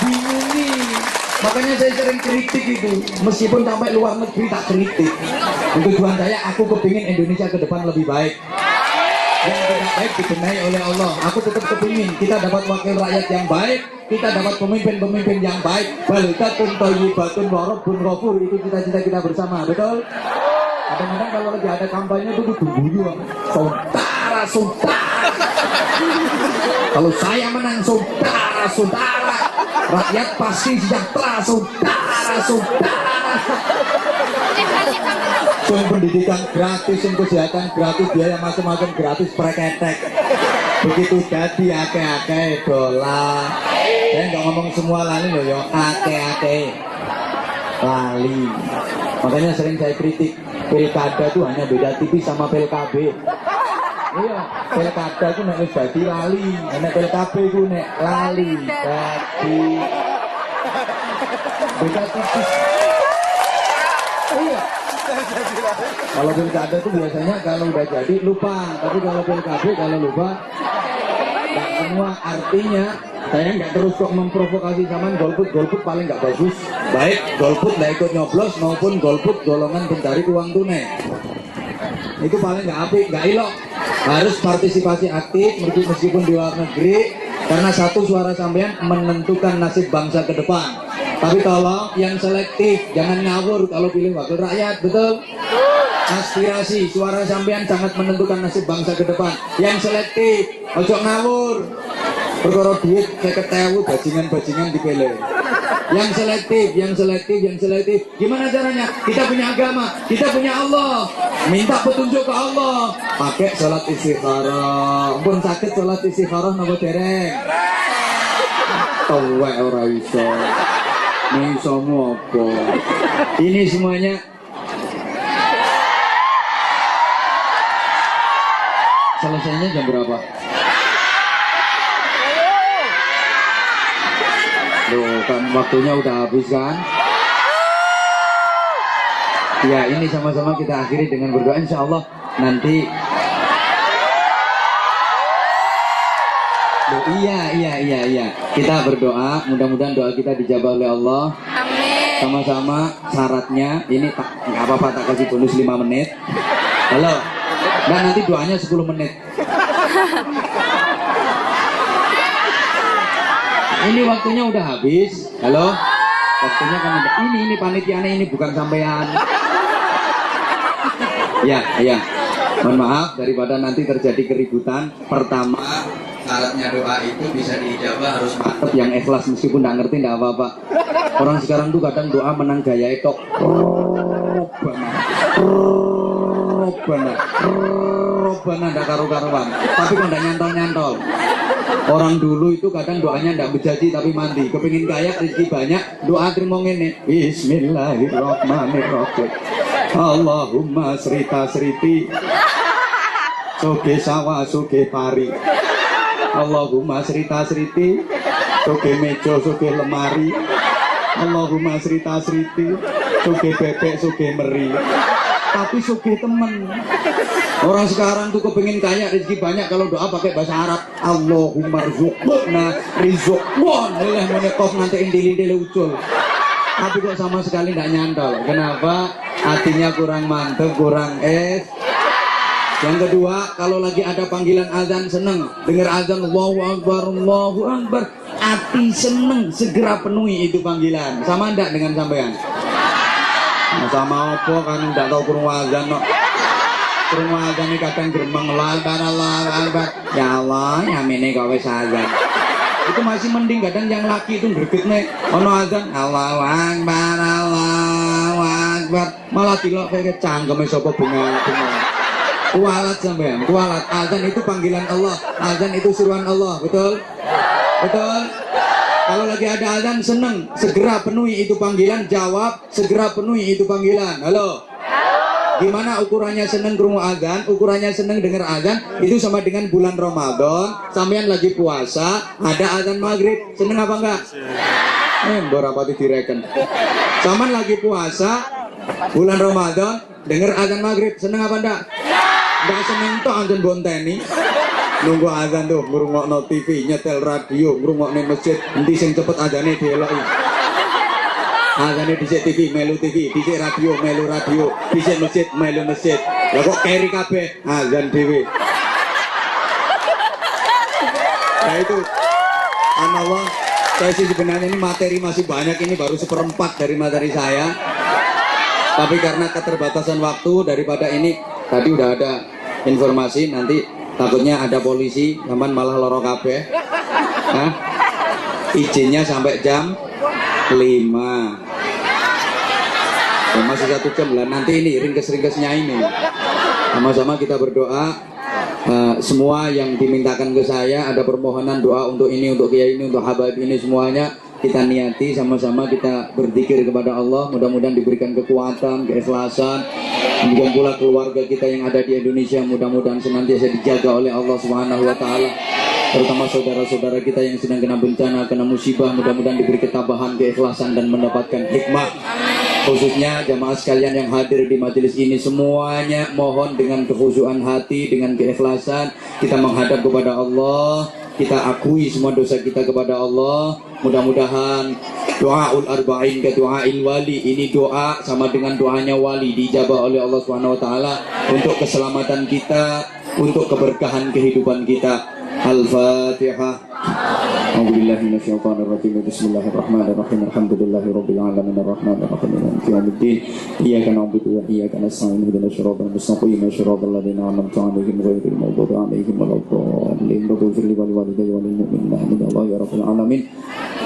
Bingung nih. Makanya saya sering kritik itu, meskipun sampai luar negeri tak kritik. Tujuan saya, aku kepingin Indonesia ke depan lebih baik. Yang tidak baik dibenahi oleh Allah. Aku tetap kepingin kita dapat wakil rakyat yang baik, kita dapat pemimpin-pemimpin yang baik. Baldatun thayyibatun wa rabbun ghafur, itu cita-cita kita bersama, betul? Kadang-kadang kalau lagi ada kampanye itu guyu, saudara. Kalau saya menang, saudara. Rakyat pasti sejahtera, saudara. Pendidikan gratis, kesehatan gratis, biaya macam-macam gratis, preketek. Begitu jadi ake-ake dolar. Saya nggak ngomong semua lali loh ya, ake-ake lali. Makanya sering saya kritik, pilkada itu hanya beda tipis sama PLKB. Iya, pilkada itu nek wis dadi lali, nek PLKB itu nek lali dadi beda tipis. Iya. Kalau pilkada itu biasanya kalau udah jadi lupa, tapi kalau PLKB kalau lupa nggak semua. Artinya saya nggak terus kok memprovokasi zaman golput paling nggak bagus. Baik golput nggak ikut nyoblos maupun golput golongan pencari uang tunai, itu paling nggak apik, nggak ilok. Harus partisipasi aktif meskipun di luar negeri, karena satu suara sampean menentukan nasib bangsa ke depan. Tapi tolong yang selektif, jangan ngawur kalau pilih wakil rakyat, betul? Aspirasi, suara sampean sangat menentukan nasib bangsa ke depan. Yang selektif, ojo ngawur. Perkara duit 50.000 bajingan dipilih. Yang selektif. Gimana caranya? Kita punya agama, kita punya Allah. Minta petunjuk ke Allah. Pakai sholat istikharah. Pun sakit sholat istikharah napa dereng? Tuwek ora iso. Isomu apa? Ini semuanya selesainya jam berapa? Loh, kan waktunya udah habis kan? Ya, ini sama-sama kita akhiri dengan berdoa. Insya Allah nanti. Loh, iya. Kita berdoa, mudah-mudahan doa kita dijabah oleh Allah. Amin. Sama-sama syaratnya, ini nggak apa-apa tak kasih bonus 5 menit. Halo. Dan nanti doanya 10 menit. Ini waktunya udah habis. Halo. Waktunya kan udah. Ini panitianya ini bukan sampean. Ya. Mohon maaf daripada nanti terjadi keributan. Pertama, syaratnya doa itu bisa diijabah harus mantep, yang ikhlas, meskipun nggak ngerti nggak apa-apa. Orang sekarang tuh kadang doa menang gaya itu. Robana nggak karu-karuan. Tapi kok nggak nyantol. Orang dulu itu kadang doanya nggak berjanji tapi mandi. Kepingin kaya, rezeki banyak, doa terima ngene. Bismillahirrahmanirrahim. Allahumma srita-sriti, soge sawah, soge pari. Allahumma srita-sriti, soge meja, soge lemari. Allahumma srita-sriti, soge bebek, soge meri. Tapi soge temen. Orang sekarang tuh kepingin kaya, rezeki banyak, kalau doa pakai bahasa Arab. Allahumma rzuqna rizqon. Leleh menekof nanti indili-indili ucul. Tapi kok sama sekali tidak nyantol. Kenapa? Hatinya kurang mantep, kurang Yang kedua, kalau lagi ada panggilan azan seneng. Dengar azan Allahu Akbar, Allahu Akbar, hati seneng, segera penuhi itu panggilan. Sama enggak dengan sampean? Nah, sama apa kan enggak tahu kurung azan no. Kurung azan ini kadang geremeng Allah Akbar. Ya Allah, nyamine kok wis azan. Itu masih mending, kadang yang laki itu gregetne ono azan Allahu Akbar, Allahu Akbar. Malah dilok kayak cangkeme sapa bunga-bunga. Kualat sampean, kualat. Azan itu panggilan Allah, azan itu seruan Allah, betul? Betul? Kalau lagi ada azan seneng, segera penuhi itu panggilan. Jawab, segera penuhi itu panggilan. Halo. Gimana ukurannya seneng krungu azan? Ukurannya seneng denger azan itu sama dengan bulan Ramadan. Sampean lagi puasa, ada azan maghrib, seneng apa enggak? Berapa direken? Sampean lagi puasa, bulan Ramadan, denger azan maghrib, seneng apa enggak? Enggak seneng toh azan bonteni. Nunggu azan tuh, ngrungokno TV, nyetel radio, ngrungokne masjid, endi sing cepet azane dieloki. Azane dhisik TV, melu TV, dhisik radio, melu radio, dhisik masjid, melu masjid. Lah kok keri kabeh azan dhewe. Nah itu analog. Saya sih sebenarnya ini materi masih banyak, ini baru 1/4 dari materi saya. Tapi karena keterbatasan waktu daripada ini tadi udah ada informasi nanti takutnya ada polisi, aman malah loro kabeh. Nah, izinnya sampai jam 5. Ya, masih 1 jam lah. Nanti ini ringkes-ringkesnya ini. Sama-sama kita berdoa. Semua yang dimintakan ke saya, ada permohonan doa untuk ini, untuk kiai ini, untuk habaib ini, semuanya kita niati sama-sama, kita berzikir kepada Allah. Mudah-mudahan diberikan kekuatan, keikhlasan. Demikian pula keluarga kita yang ada di Indonesia, mudah-mudahan senantiasa dijaga oleh Allah Subhanahu wa taala. Terutama saudara-saudara kita yang sedang kena bencana, kena musibah, mudah-mudahan diberi ketabahan, keikhlasan dan mendapatkan hikmah. Khususnya jamaah sekalian yang hadir di majelis ini, semuanya mohon dengan kekhusyuan hati, dengan keikhlasan kita menghadap kepada Allah, kita akui semua dosa kita kepada Allah. Mudah-mudahan doaul arba'in ke doail wali, ini doa sama dengan doanya wali, dijabah oleh Allah Subhanahu wa taala untuk keselamatan kita, untuk keberkahan kehidupan kita. Al-Fatihah. A'udzubillahi minasyaitonir rajim. Bismillahirrahmanirrahim. Alhamdulillahirabbil alamin arrahmanirrahim maliki yaumiddin. Iyyaka na'budu wa iyyaka nasta'in. Ihdinas siratal mustaqim. Siratal ladzina an'amta 'alaihim ghairil maghdubi 'alaihim waladdallin. Rabbighfir li wa liwalidayya wa lil mu'minina amin ya rabbal alamin.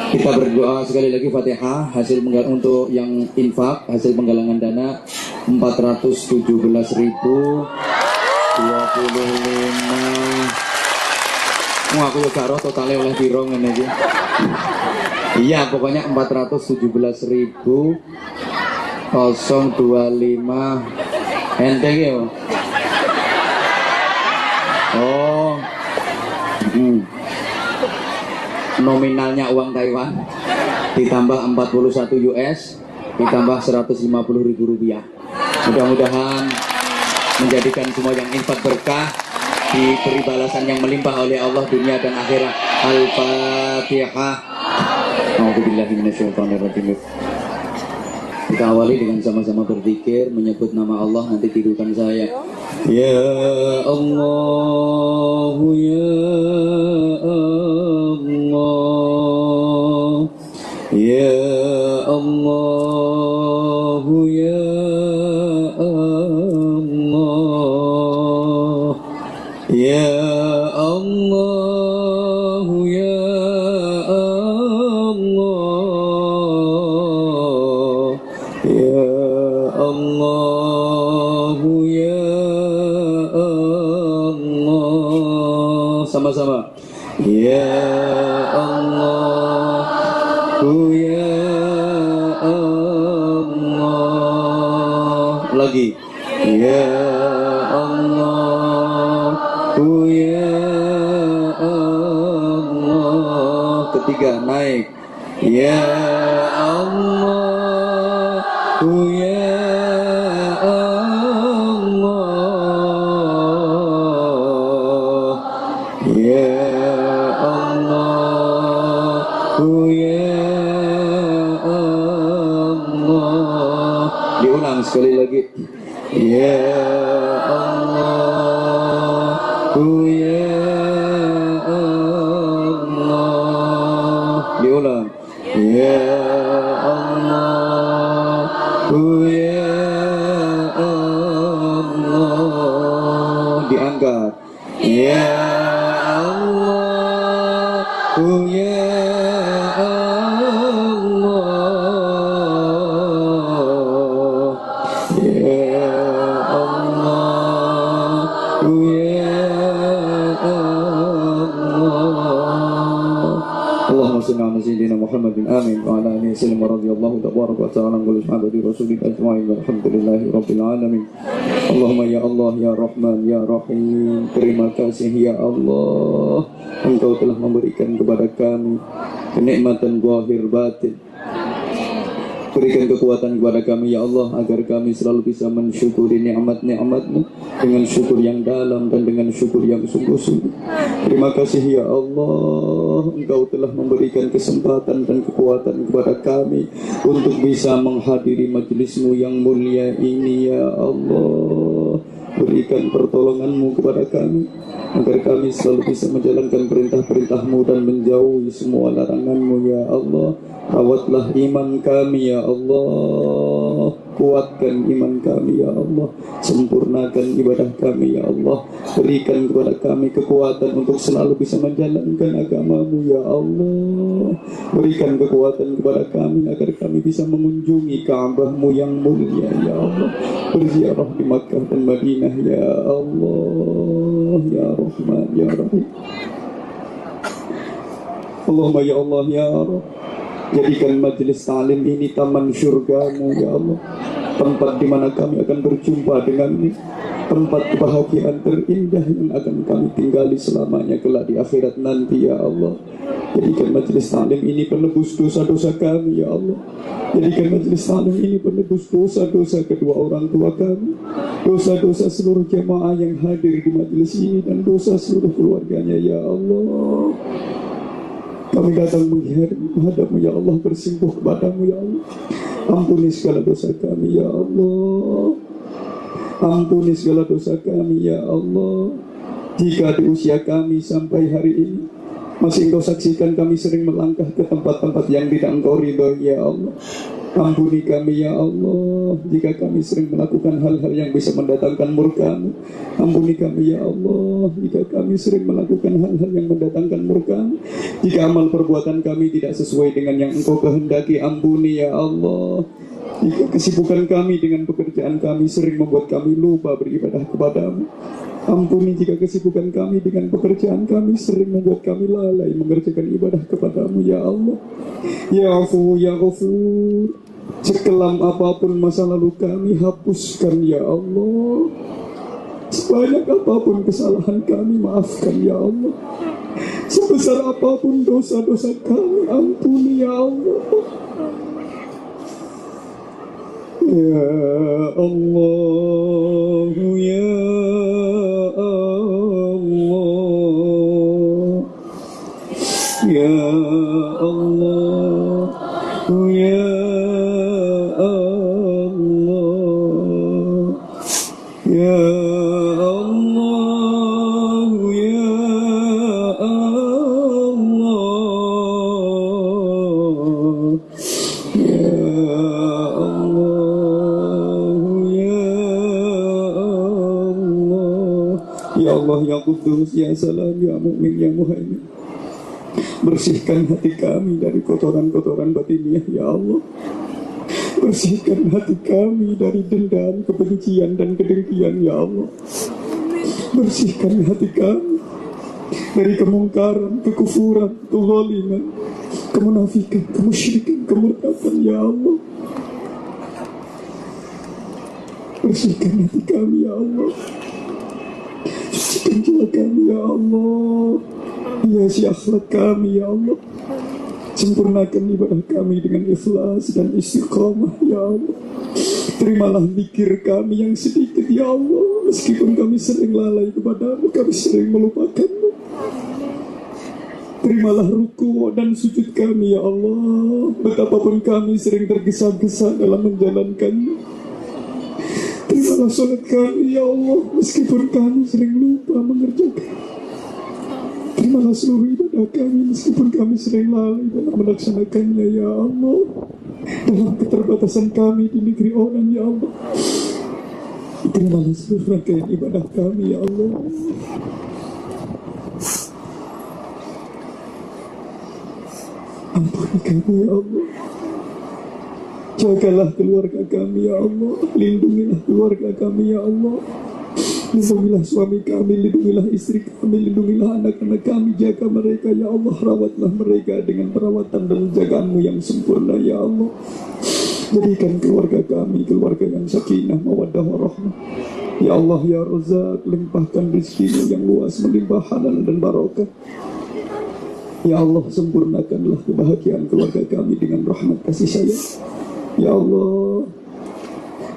Kita berdoa sekali lagi Fatihah. Hasil untuk yang infak, hasil penggalangan dana 417.025. Aku ya karo totalnya oleh biro ngene iki. Iya, pokoknya 417.025 enteng ya. Oh. Nominalnya uang Taiwan ditambah 41 US ditambah 150.000 rupiah. Mudah-mudahan menjadikan semua yang infak berkah, diberi balasan yang melimpah oleh Allah dunia dan akhirat. Al-Fatihah. A'udzubillahi minasyaitonirrajim. Kita awali dengan sama-sama berzikir, menyebut nama Allah, nanti tidukan saya. Ya Allah, ya Allah, ya Allah, ya Allah, ya Allah, ya Allah, ya Allah, ya Allah. Sama-sama. Ya Allah, ya Allah. Lagi. Ya Allah, ya Allah. Ketiga, naik. Ya Allah, ya Allah, ya Allah, ya Allah. Diulang sekali lagi. Ya Allah, ya Allah. Diulang. Ya Allah, ya Allah. Diangkat. Ya Allah, ya Allah, ya Allah, ya Allah. Allahumma shalli ala sayyidina sahabati Rasulillah ajma'in walhamdulillahi rabbil alamin. Allahumma ya Allah ya Rahman ya Rahim, terima kasih ya Allah, Engkau telah memberikan kepada kami kenikmatan zahir batin. Berikan kekuatan kepada kami ya Allah, agar kami selalu bisa mensyukuri nikmat-nikmat-Mu dengan syukur yang dalam dan dengan syukur yang sungguh-sungguh. Terima kasih ya Allah, Engkau telah memberikan kesempatan dan kekuatan kepada kami untuk bisa menghadiri majelis-Mu yang mulia ini ya Allah. Berikan pertolongan-Mu kepada kami, agar kami selalu bisa menjalankan perintah-perintah-Mu dan menjauhi semua larangan-Mu ya Allah. Rawatlah iman kami ya Allah, kuatkan iman kami ya Allah, sempurnakan ibadah kami ya Allah. Berikan kepada kami kekuatan untuk selalu bisa menjalankan agama-Mu ya Allah. Berikan kekuatan kepada kami agar kami bisa mengunjungi Ka'bah-Mu yang mulia ya Allah, berziarah di Makkah dan Madinah ya Allah ya Rahman ya Rahim. Allahumma ya Allah ya Rabb, jadikan majelis ta'lim ini taman syurga-Mu ya Allah, tempat di mana kami akan berjumpa dengan-Mu, tempat kebahagiaan terindah yang akan kami tinggali selamanya kelak di akhirat nanti ya Allah. Jadikan majelis ta'lim ini penebus dosa-dosa kami ya Allah. Jadikan majelis ta'lim ini penebus dosa-dosa kedua orang tua kami, dosa-dosa seluruh jemaah yang hadir di majelis ini, dan dosa seluruh keluarganya ya Allah. Kami datang menghadap-Mu ya Allah, bersimpuh kepada-Mu ya Allah. Ampuni segala dosa kami ya Allah. Ampuni segala dosa kami ya Allah. Jika di usia kami sampai hari ini masih Engkau saksikan kami sering melangkah ke tempat-tempat yang tidak Engkau ridhoi ya Allah, ampuni kami ya Allah. Jika kami sering melakukan hal-hal yang bisa mendatangkan murka-Mu, ampuni kami ya Allah. Jika kami sering melakukan hal-hal yang mendatangkan murka-Mu, jika amal perbuatan kami tidak sesuai dengan yang Engkau kehendaki, ampuni ya Allah. Jika kesibukan kami dengan pekerjaan kami sering membuat kami lupa beribadah kepada-Mu, ampuni jika kesibukan kami dengan pekerjaan kami sering membuat kami lalai mengerjakan ibadah kepada-Mu ya Allah. Ya Afu ya Ghafur, sekelam apapun masa lalu kami, hapuskan ya Allah. Sebanyak apapun kesalahan kami, maafkan ya Allah. Sebesar apapun dosa-dosa kami, ampuni ya Allah. Ya Allah ya Allah ya Allah ya Allah ya Allah ya Allah ya Ya Allah ya Qudus ya Salam ya Mu'min ya Muhaimin, bersihkan hati kami dari kotoran-kotoran batiniah ya Allah. Bersihkan hati kami dari dendam, kebencian dan kedengkian ya Allah. Bersihkan hati kami dari kemungkaran, kekufuran, kezaliman, kemunafikan, kemusyrikan, kemurtadan ya Allah. Bersihkan hati kami ya Allah. Sucikan jiwa kami ya Allah. Hiasi akhlak kami ya Allah. Sempurnakan ibadah kami dengan ikhlas dan istiqamah ya Allah. Terimalah zikir kami yang sedikit ya Allah. Meskipun kami sering lalai kepada-Mu, kami sering melupakan-Mu. Terimalah ruku dan sujud kami ya Allah. Betapapun kami sering tergesa-gesa dalam menjalankannya. Terimalah sholat kami ya Allah, meskipun kami sering lupa mengerjakan. Terimalah seluruh ibadah kami, meskipun kami sering lalai dalam melaksanakannya ya Allah. Dalam keterbatasan kami di negeri orang ya Allah, terimalah seluruh rangkaian ibadah kami ya Allah. Ampuni kami ya Allah. Jagalah keluarga kami ya Allah. Lindungilah keluarga kami ya Allah. Lindungilah suami kami, lindungilah istri kami, lindungilah anak-anak kami. Jaga mereka ya Allah. Rawatlah mereka dengan perawatan dan jagaan-Mu yang sempurna ya Allah. Jadikan keluarga kami keluarga yang sakinah, mawaddah, warahmah. Ya Allah ya Razak, limpahkan rezeki yang luas, melimpah halal dan barokah. Ya Allah, sempurnakanlah kebahagiaan keluarga kami dengan rahmat kasih sayang. Ya Allah,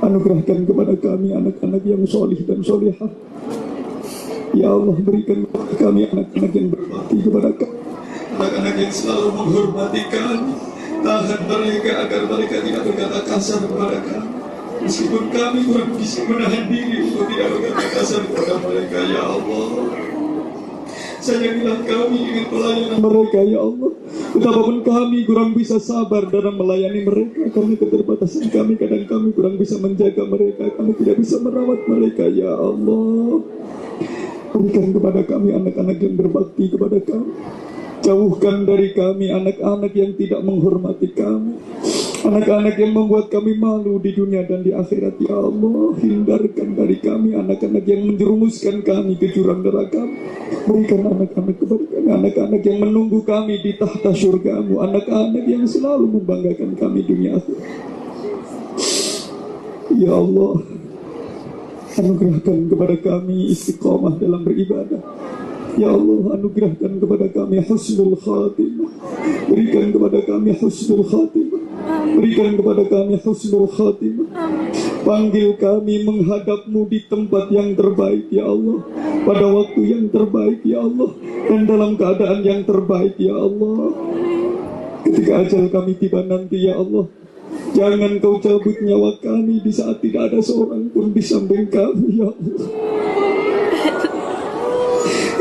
anugerahkan kepada kami anak-anak yang solih dan solihah. Ya Allah, berikan kepada kami anak-anak yang berbakti kepada kami, anak-anak yang selalu menghormati kami. Tahan mereka agar mereka tidak berkata kasar kepada kami, meskipun kami kurang bisa menahan diri untuk tidak berkata kasar kepada mereka. Ya Allah, sayangilah kami dengan pelayanan mereka. Ya Allah, betapapun kami kurang bisa sabar dalam melayani mereka karena keterbatasan kami, kadang kami kurang bisa menjaga mereka, kami tidak bisa merawat mereka. Ya Allah, berikan kepada kami anak-anak yang berbakti kepada kami. Jauhkan dari kami anak-anak yang tidak menghormati kami, anak-anak yang membuat kami malu di dunia dan di akhirat. Ya Allah, hindarkan dari kami anak-anak yang menjerumuskan kami ke jurang neraka. Berikan anak-anak kepada kami, anak-anak yang menunggu kami di tahta syurga-Mu, anak-anak yang selalu membanggakan kami dunia akhirat. Ya Allah, anugerahkan kepada kami istiqomah dalam beribadah. Ya Allah, anugerahkan kepada kami husnul khatimah. Berikan kepada kami husnul khatimah. Berikan kepada kami husnul khatimah. Panggil kami menghadap-Mu di tempat yang terbaik, ya Allah, pada waktu yang terbaik, ya Allah, dan dalam keadaan yang terbaik, ya Allah. Ketika ajal kami tiba nanti, ya Allah, jangan Kau cabut nyawa kami di saat tidak ada seorang pun di samping kami, ya Allah.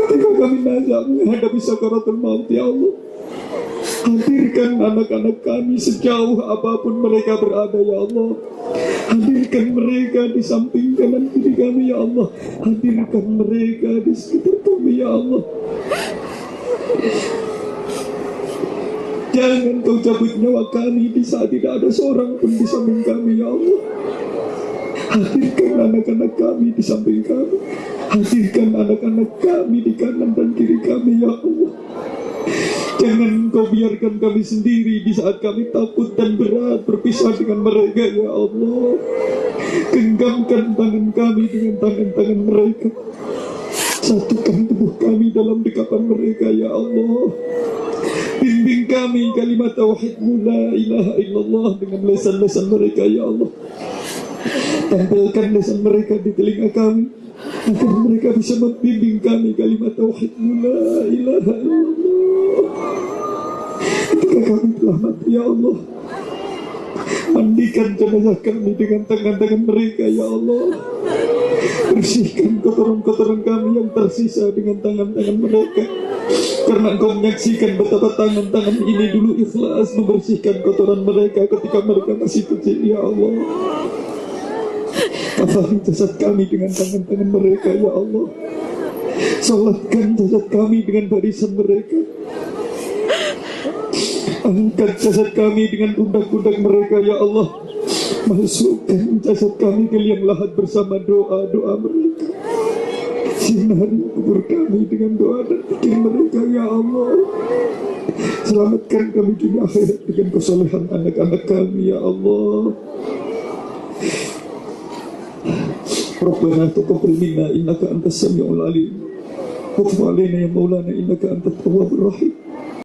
Ketika kami nazar menghadapi sakaratul maut, ya Allah, hadirkan anak-anak kami sejauh apapun mereka berada, ya Allah. Hadirkan mereka di samping kanan kiri kami, ya Allah. Hadirkan mereka di sekitar kami, ya Allah. Jangan Kau cabut nyawa kami di saat tidak ada seorang pun di samping kami, ya Allah. Hadirkan anak-anak kami di samping kami. Hadirkan anak-anak kami di kanan dan kiri kami, ya Allah. Jangan Kau biarkan kami sendiri di saat kami takut dan berat berpisah dengan mereka, ya Allah. Genggamkan tangan kami dengan tangan-tangan mereka. Satukan tubuh kami dalam dekapan mereka, ya Allah. Bimbing kami kalimat tauhid-Mu la ilaha illallah dengan lesan-lesan mereka, ya Allah. Tempelkan lesan mereka di telinga kami agar mereka bisa membimbing kami kalimat tauhid-Mu la ilaha illallah. Ketika kami telah mati, ya Allah, mandikan jenazah kami dengan tangan-tangan mereka, ya Allah. Bersihkan kotoran-kotoran kami yang tersisa dengan tangan-tangan mereka, karena Engkau menyaksikan betapa tangan-tangan ini dulu ikhlas membersihkan kotoran mereka ketika mereka masih kecil, ya Allah. Kafani jasad kami dengan tangan-tangan mereka, ya Allah. Salatkan jasad kami dengan barisan mereka. Angkat jasad kami dengan pundak-pundak mereka, ya Allah. Masukkan jasad kami ke liang lahat bersama doa-doa mereka. Sinari kubur kami dengan doa dan zikir mereka, ya Allah. Selamatkan kami dunia akhirat dengan kesolehan anak-anak kami, ya Allah. Rabbana taqabbal minna innaka antas samiul alim. Wa tub alaina ya maulana innaka antat tawwabur rahim.